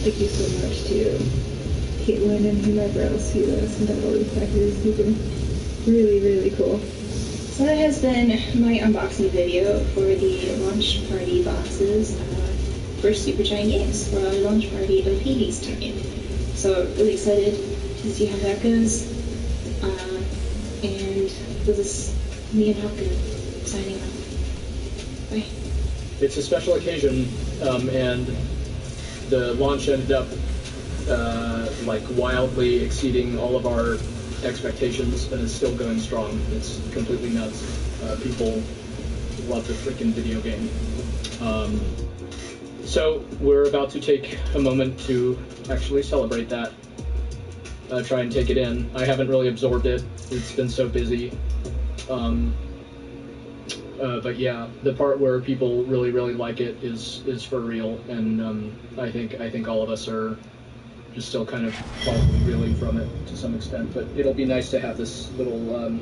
thank you so much to Caitlin and whomever else who sent out all these packages. These are really, really cool. So that has been my unboxing video for the launch party boxes for Supergiant Games for our launch party of Hades tonight. So really excited to see how that goes. And this is me and Hopkin signing off. Bye. It's a special occasion, and the launch ended up like wildly exceeding all of our expectations, and is still going strong. It's completely nuts. People love the freaking video game. So we're about to take a moment to actually celebrate that. Try and take it in. I haven't really absorbed it. It's been so busy. But yeah, the part where people really like it is for real, and I think all of us are just still kind of probably reeling from it to some extent. But it'll be nice to have this little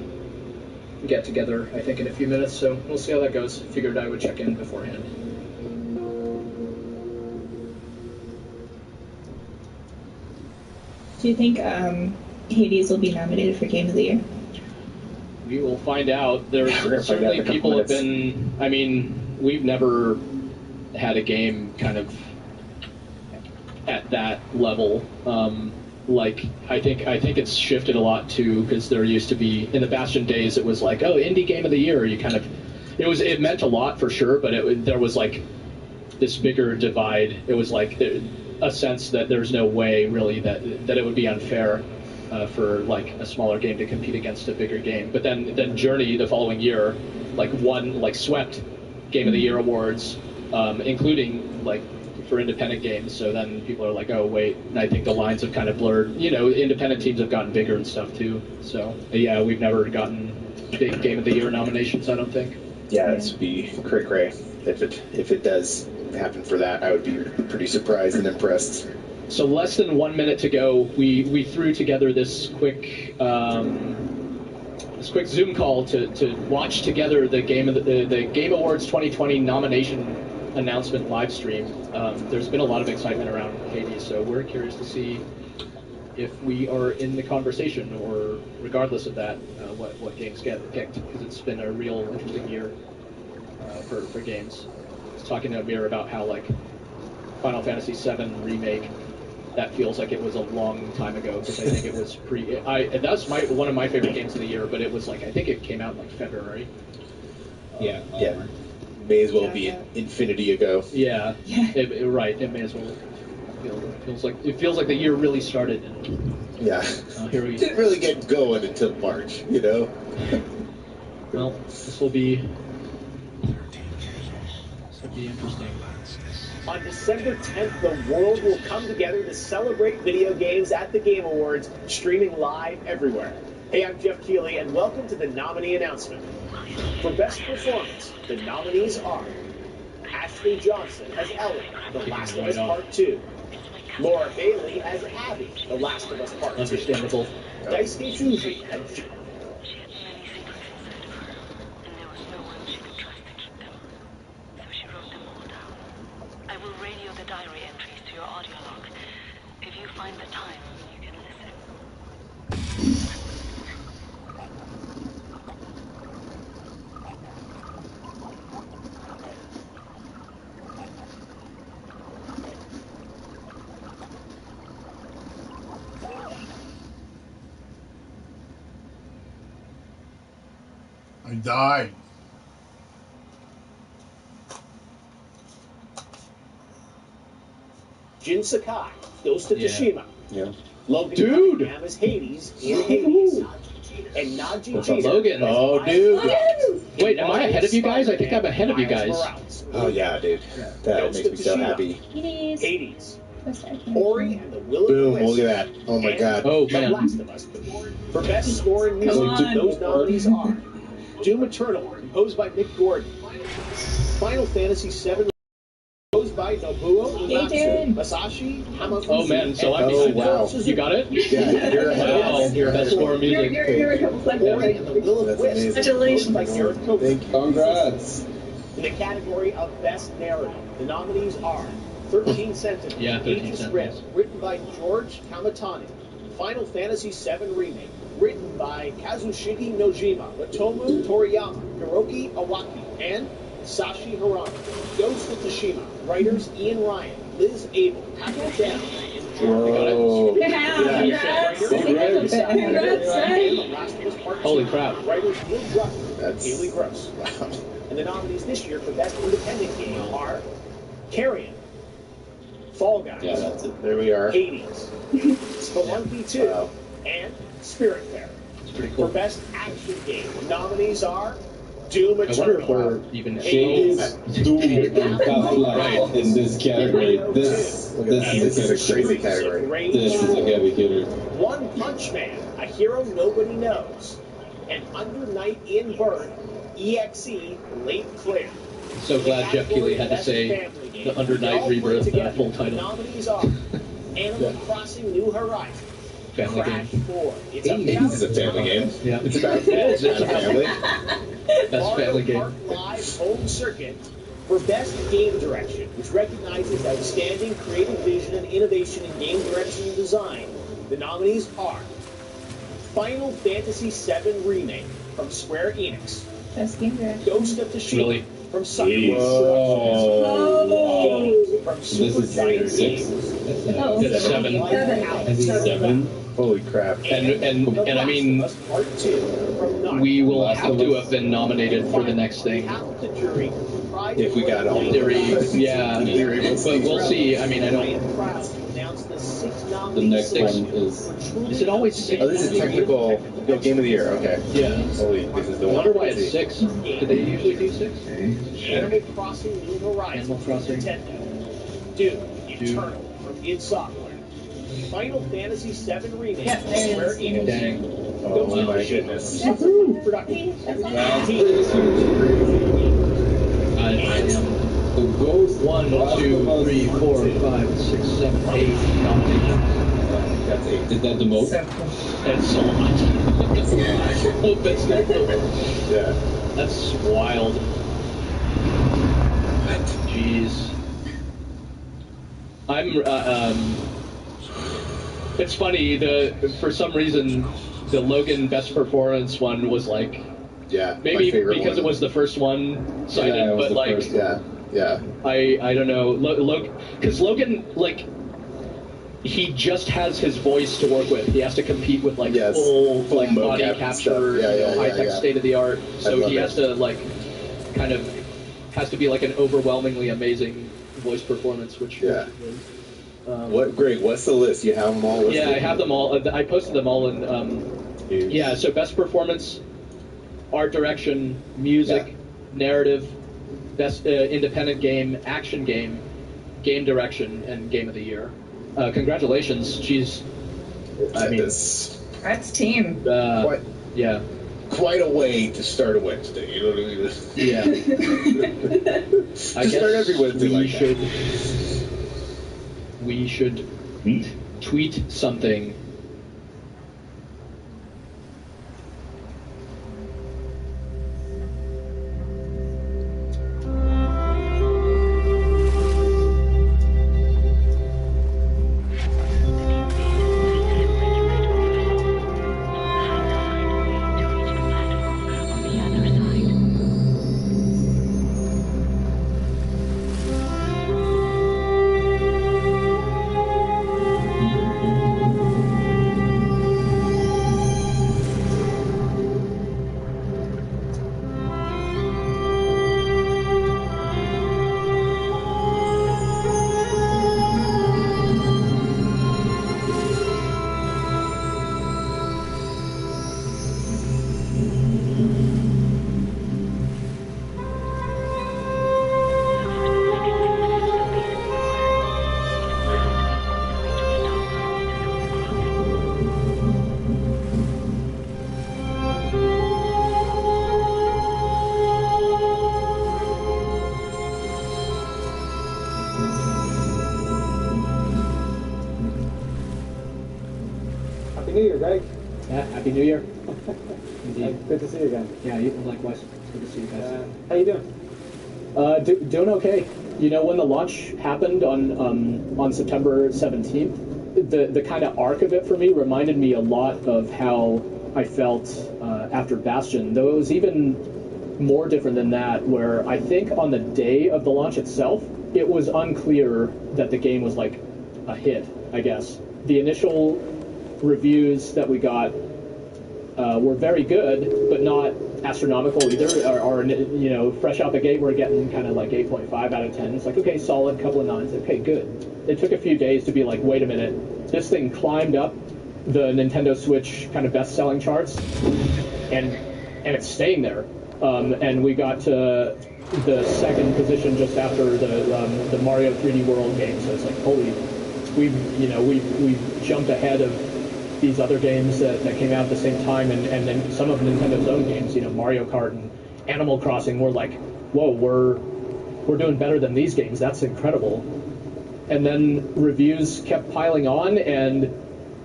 get together, I think, in a few minutes. So we'll see how that goes. Figured I would check in beforehand. Do you think Hades will be nominated for Game of the Year? We will find out. There's certainly people have been. I mean, we've never had a game kind of at that level. Like I think it's shifted a lot too, because there used to be in the Bastion days it was like, oh, indie game of the year. You kind of it meant a lot for sure, but there was like this bigger divide. It was like a sense that there's no way really that it would be unfair for like a smaller game to compete against a bigger game. But then Journey the following year swept Game of the Year awards, including like for independent games. So then people are like, oh wait, and I think the lines have kind of blurred. You know, independent teams have gotten bigger and stuff too. So yeah, we've never gotten big Game of the Year nominations, I don't think. Yeah, this would be cray-cray. If it does happen for that, I would be pretty surprised and impressed. So less than 1 minute to go, we threw together this quick Zoom call to watch together the Game Awards 2020 nomination announcement live stream. There's been a lot of excitement around Hades, so we're curious to see if we are in the conversation, or regardless of that, what games get picked, because it's been a real interesting year for games. I was talking to Amir about how like Final Fantasy VII Remake, that feels like it was a long time ago, because I think it was that's one of my favorite games of the year, but it was like, I think it came out in like February. Yeah. May as well be infinity ago. Yeah. Right. It may as well. It feels like the year really started. Yeah. Here we didn't really get going until March, you know. Well, this will be interesting. On December 10th, the world will come together to celebrate video games at the Game Awards, streaming live everywhere. Hey, I'm Jeff Keighley, and welcome to the nominee announcement. For Best Performance, the nominees are Ashley Johnson as Ellie, The Last of Us Part 2. Laura Bailey as Abby, The Last of Us Part 2. Understandable. Daisuke Tsuji as I died. Jin Sakai, Ghost of Tsushima. Yeah. Logan Dude! Cunningham as Hades in Hades. And Naji Jita. Logan. Oh, dude. Wait, am I ahead of you guys? I think I'm ahead of you guys. Oh, yeah, dude. That makes me so happy. Hades. Ori and the Will of Boom, the Wisp. look at that. Oh, my God. Oh, The man. Last of Us. For Best Score in Music, those nominees are Doom Eternal, composed by Mick Gordon. Final Fantasy VII, composed by Nobuo Uematsu. Masashi Hamaguchi. Oh, man, so I'm behind. wow. Suzuki. You got it? Yeah, you're ahead. Wow, You're best ahead. score of music. You're a couple seconds Ori and the Will of the That's Wisp, amazing. composed by Gareth Copeland. Thank you. Congrats. In the category of Best Narrative, the nominees are 13 Sentinels. Yeah, 13 Aegis Sentinels. Rim, written by George Kamatani. Final Fantasy VII Remake, written by Kazushige Nojima, Otomo Toriyama, Hiroki Awaki, and Sashi Hirano. Ghost of Tsushima, writers Ian Ryan, Liz Abel, Patrick Down, and Whoa. Holy crap. Writers Neil Druckmann and That's- Haley Gross. Wow. And the nominees this year for Best Independent Game are Carrion, Fall Guys, Yeah, that's it. There we are. Hades, Spelunky 2, Wow. and Spiritfarer. It's pretty For cool. Best Action Game, the nominees are Doom I wonder if Eternal, we're even Hades, Doom, and Half-Life in this category. This Look at that. This is a crazy category. this is a heavy hitter. One Punch Man, a hero nobody knows, and Under Night in Birth, EXE, Late Clear. So glad Jeff Keighley had to say the Under Night Rebirth full title. Nominees are Animal Crossing New Horizons, Family Crash game. 4, It's Hades is a family game. Yeah. It's about It is. It's a family. Best Mario family game. Kart Live Home Circuit for Best Game Direction, which recognizes outstanding creative vision and innovation in game direction and design. The nominees are Final Fantasy VII Remake from Square Enix, Best game direction. Ghost of Tsushima Really? from Sucker Jeez. Productions, Games from This is Supergiant six. Games, Oh, It's 7. Heavy 7. Holy crap. And I mean, The Last of Us Part 2 from Naughty we will Last have of to Us. have been nominated for the next thing. Half the jury comprised If we got all of Theory, yeah. Theory, But we'll see. I mean, I I don't. am proud to announce the 6 The nominees. next Six. one is Is it always 6? Oh, this is technical game of the year. Okay. Yeah. Holy, this is the I one. wonder why it's 6. Do they usually do 6? Animal Crossing New Horizons Animal from Crossing. Nintendo. Doom Eternal from id Software. Final Fantasy VII Remake Yep, from there it Square is. Enix. Dang. Oh my goodness. Productions. I am the Ghost 1, 2, 3, 4, 5, 6, 7, 8 nominations. That's 8. Is that the most? That's a lot. Oh, that's Yeah. That's wild. Jeez. It's funny. For some reason, the Logan Best Performance one was like Yeah. my maybe favorite because one. it was the first one cited, Yeah, it was but the like first Yeah. Yeah. I don't know, because Logan like. He just has his voice to work with. He has to compete with like Yes. full Full like body mocap capture, stuff. Yeah, high tech yeah. state of the art. So love he it. has to like kind of has to be like an overwhelmingly amazing voice performance, which Yeah. um, What? Greg, what's the list? You have them all listed? Yeah, I have them all. I posted them all in. Yeah, so best performance, art direction, music, Yeah. narrative, best independent game, action game, game direction, and game of the year. Congratulations, she's. I mean, That's That's team. quite, yeah, quite a way to start a Wednesday. You know what I mean? yeah. I Just start every Wednesday we like should. We should tweet something. Happy New Year, Greg. Yeah, Happy New Year. Indeed. Good to see you again. Yeah, likewise. It's good to see you guys. How you doing? Doing okay. You know, when the launch happened on September 17th, the kind of arc of it for me reminded me a lot of how I felt after Bastion, though it was even more different than that, where I think on the day of the launch itself, it was unclear that the game was like a hit, I guess. The initial reviews that we got were very good, but not astronomical either. Or you know, fresh out the gate, we're getting kind of like 8.5 out of 10. It's like, okay, solid, couple of 9s. Okay, good. It took a few days to be like, wait a minute, this thing climbed up the Nintendo Switch kind of best-selling charts, and it's staying there. And we got to the second position just after the Mario 3D World game. So it's like, holy, we've jumped ahead of these other games that came out at the same time, and then some of Nintendo's own games, you know, Mario Kart and Animal Crossing, were like, whoa, we're doing better than these games. That's incredible. And then reviews kept piling on, and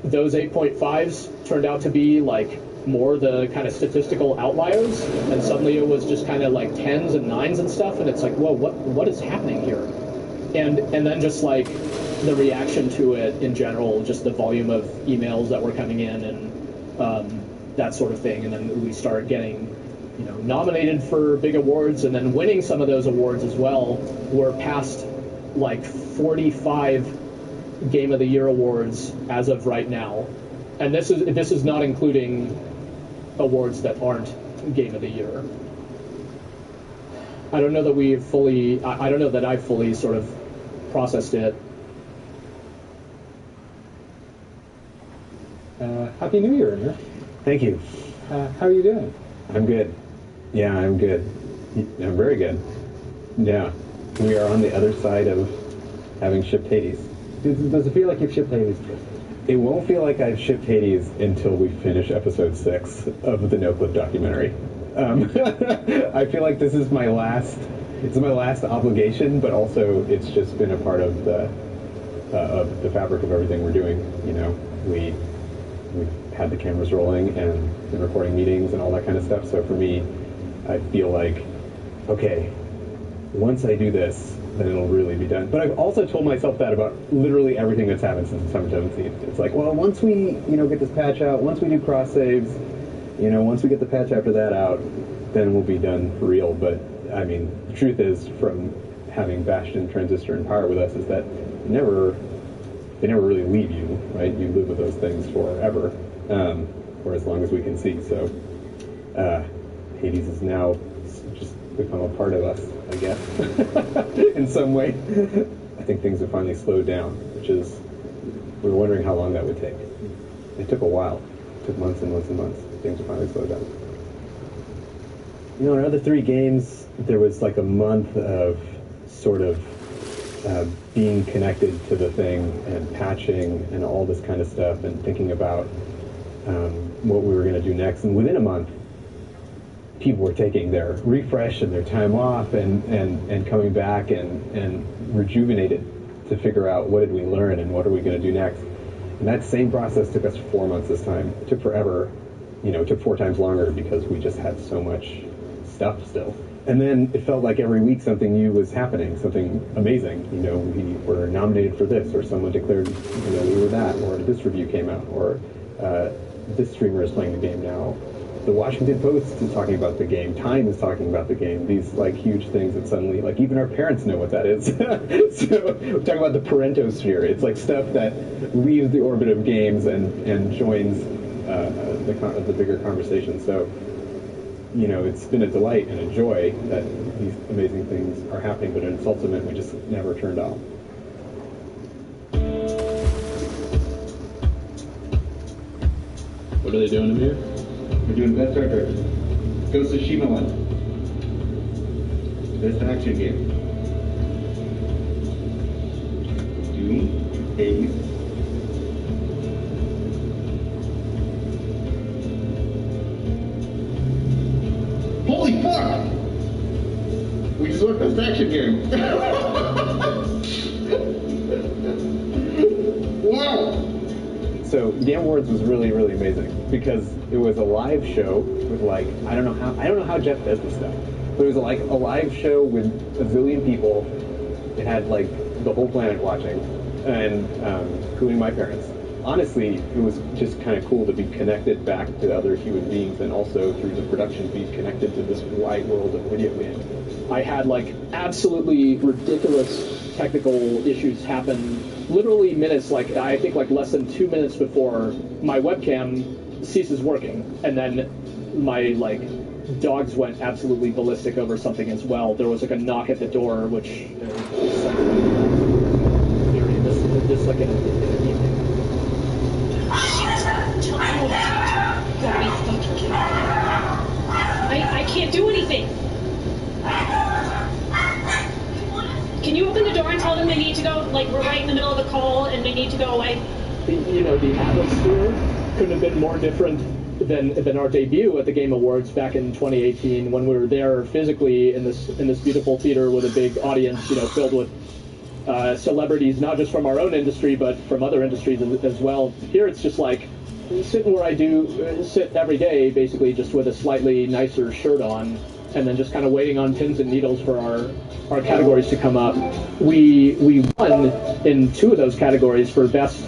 those 8.5s turned out to be like more the kind of statistical outliers, and suddenly it was just kind of like 10s and 9s and stuff, and it's like, whoa, what is happening here? And then just like the reaction to it in general, just the volume of emails that were coming in and that sort of thing. And then we started getting, you know, nominated for big awards and then winning some of those awards as well. We're past like 45 Game of the Year awards as of right now. And this is not including awards that aren't Game of the Year. I don't know that I don't know that I've fully sort of processed it. Happy New Year, Amir. Thank you. How are you doing? I'm good. Yeah, I'm good. I'm very good. Yeah. We are on the other side of having shipped Hades. Does it feel like you've shipped Hades? It won't feel like I've shipped Hades until we finish episode 6 of the No Clip documentary. I feel like this is my last obligation, but also it's just been a part of the fabric of everything we're doing. You know, we've had the cameras rolling and been recording meetings and all that kind of stuff. So for me, I feel like, okay, once I do this, then it'll really be done. But I've also told myself that about literally everything that's happened since December 17th. It's like, well, once we, get this patch out, once we do cross saves, once we get the patch after that out, then we'll be done for real. But I mean, the truth is, from having Bastion, Transistor, and Pyre with us, is that they never really leave you, right? You live with those things forever, or as long as we can see. So Hades is now just become a part of us, I guess, in some way. I think things have finally slowed down, which is, we were wondering how long that would take. It took a while. It took months and months and months. Things have finally slowed down. In our other 3 games, there was like a month of sort of being connected to the thing and patching and all this kind of stuff and thinking about what we were going to do next. And within a month, people were taking their refresh and their time off and coming back and rejuvenated to figure out what did we learn and what are we going to do next. And that same process took us 4 months this time. It took forever. It took 4 times longer because we just had so much stuff still. And then it felt like every week something new was happening, something amazing. We were nominated for this, or someone declared, we were that, or this review came out, or this streamer is playing the game now. The Washington Post is talking about the game. Time is talking about the game. These huge things that suddenly, even our parents know what that is. So we're talking about the parentosphere. It's like stuff that leaves the orbit of games and joins the bigger conversation. So, it's been a delight and a joy that these amazing things are happening, but it's also meant we just never turned off. What are they doing in here? We're doing Best Art Director. Ghost of Tsushima 1. Best Action Game. Doom, Hades. Holy fuck! We just won Best Action Game. Wow! So Game Awards was really, really amazing because it was a live show with I don't know how Jeff does this stuff. But it was like a live show with a zillion people. It had like the whole planet watching, and including my parents. Honestly, it was just kind of cool to be connected back to other human beings, and also through the production feed connected to this wide world of video games. I had like absolutely ridiculous technical issues happen literally minutes, like I think like less than 2 minutes before my webcam ceases working, and then my like dogs went absolutely ballistic over something as well. There was like a knock at the door, which is just like in an evening. I can't do anything. Can you open the door and tell them they need to go? Like, we're right in the middle of a call and they need to go away. The atmosphere couldn't have been more different than our debut at the Game Awards back in 2018, when we were there physically in this beautiful theater with a big audience, filled with celebrities, not just from our own industry but from other industries as well. Here it's just like sitting where I do sit every day, basically just with a slightly nicer shirt on, and then just kind of waiting on pins and needles for our categories to come up. We won in 2 of those categories for best